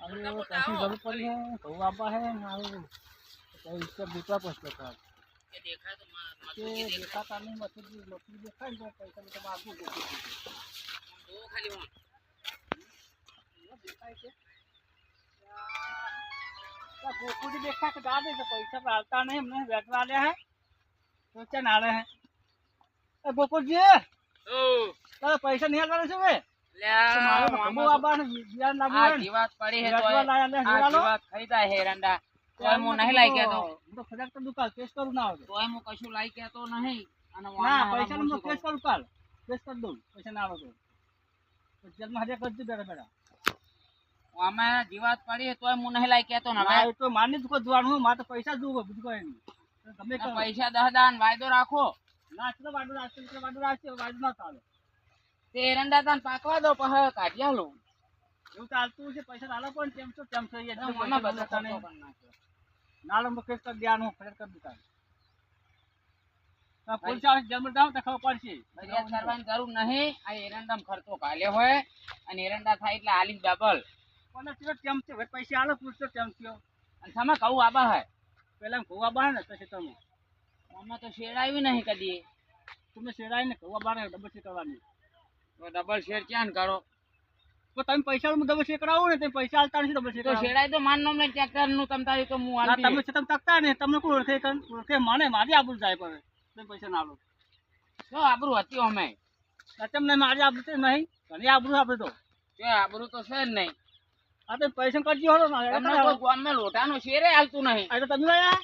अरे वो कैसी जरूरत पड़ी है तो आपा है तो इससे दूसरा पूछते था ये देखा तो कि देखा था नहीं मछली मछली देखा है तो पैसा तो आगू देखी दो खाली हो देखा है क्या गोकू जी देखा के डाल दे तो पैसा डालता नहीं हमने बैठ वाले हैं तो क्या नाले हैं गोकुल जी ओ तो पैसा नहीं आना सुबह લ્યા મારો આબા ને બિયાર લાગ્યું આ હે જીવાત પડી હે તો વેચવા લાયા લે આ જોડાલો જીવાત ખરીદા હે રંડા તોય હું નહીં લાઈ કેતો હું તો ફરક તો દુકાન કેસ કરું ના આવે તોય હું કશું લાઈ કેતો નહીં અને ના વાના પૈસા નું કેસ કરું કાલ કેસ કરી દઉં પૈસા ના આવે તો જેલમાં હજા કરજો બેડા બેડા અમે જીવાત પડી હે તોય હું નહીં લાઈ કેતો ને ના હવે એ તો માની દુકાન જોવાનું મારે તો પૈસા જોવો બીજું કોઈ નહીં તમે કરો પૈસા 10 દાન વાયદો રાખો ના ચલો વાડું રાખશે વાડું ના ચાલે તે એરંડા તાન પાકવા દો પછી કાઢી આલો એવું ચાલતું છે પૈસા લાલો પણ તેમ છે એ મને બધો ખર્ચો કરી નાખ્યો નાલો માં કેસ કરી દેવાનું ફરક કરી દુકાન તો પોલીસ આવે જમર દાવ તો ખબર પડશે ફરિયાદ કરવાની જરૂર નહીં આ એરંડામાં ખર્ચો કાલ્યો હોય અને એરંડા થાય એટલે આલી ડબલ પણ ચલો તેમ છે પૈસા આલો પૂછતો તેમ થયો અને તમે કહું આબા હે પેલા ગોવા બહાર ને પછી તમે અમે તો શેડાવી નહીં કદી તમે શેરાય ને ગોવા બહાર ડબલ છે કરવાની તો ડબલ શેર ક્યાં કરો તો તમે પૈસા હું ડબલ છે કરાવો ને તમે પૈસા આલતા નથી ડબલ છે તો શેડાય તો માન નામ ટ્રેક્ટર નું તમ તારી તો હું ના આલી તમે છે તમે તકતા ને તમને કોઈ ઓળખે મને મારી આબરૂ જાય પડે તમે પૈસા ના આલો તો આબરૂ હતી અમે તમને મારી આબરૂ તો નહીં ઘણી આબરૂ આપે તો કે આબરૂ તો છે જ નહીં આ તો પૈસા કરજો હો ને તમને તો ગામમાં લોટાનો શેરે હાલતું નહીં આ તો તમે આયા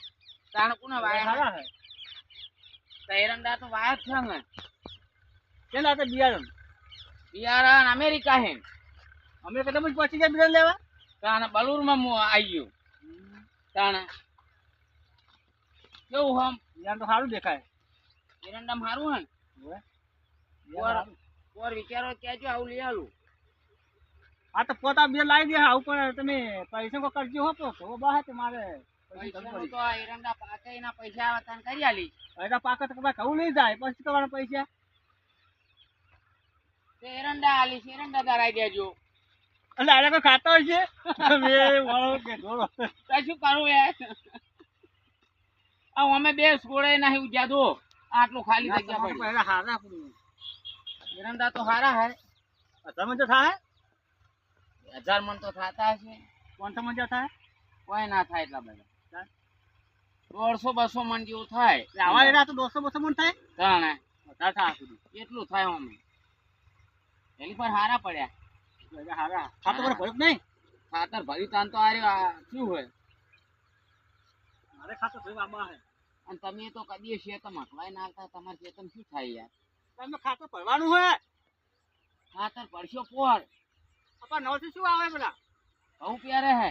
તાણ કોને વાયા સારા હે તો એરંડા તો વાયા જ છે ને કેલા તો બિયારણ બિયારણ અમેરિકા હે અમે કદમ જ પહોંચી ગયા બિયારણ લેવા તાણ બલુરમાં હું આવી ગયો તાણ કેવું હમ બિયારણ તો સારું દેખાય એરંડામાં સારું હે ઓર વિચારો કેજો આવું લઈ આલું આ તો પોતા બે લાવી દે આવું પણ તમે પૈસા કો કરજો હો તો બહાર તે મારે પૈસાનું તો આ એરંડા પાકે એના પૈસા આવે તને કરી આલી પૈસા પાકે તો કઈ કહું નહીં જાય પછી તમારા પૈસા તે એરંડા આલી છે એરંડા ધરાઈ દેજો એટલે આને કોઈ ખાતા હોય છે મે વાળો કે ધોળો તો શું કરું યાર આ અમે બે છોડે નહીં ઉજ્યા દો આટલું ખાલી જગ્યા પડી પહેલા હારા પૂરું એરંડા તો સારા હે તમે તો થાય 1000 મણ તો થાતા હશે કોણ સમજ થાય કોઈ ના થાય એટલા બધા 150-200 મણ જેવું થાય આવા એરા તો 200 મણ થાય તાણે વધારે થાય સુધી એટલું થાય અમે એની પર હારા પડ્યા હારા ખાતો પર ભરત નહીં ખાતર ભરી તાન તો આ શું હોય મારે ખાતો ભાઈ બાબા હે અને તમે તો કદી શેતમ હકવાય ના આવતા તમારે શેતમ શું થાય યાર તમે ખાતો ભરવાનું હોય ખાતર પડશો પોર આપા નવથી શું આવે પેલા ઘઉં પ્યારે હે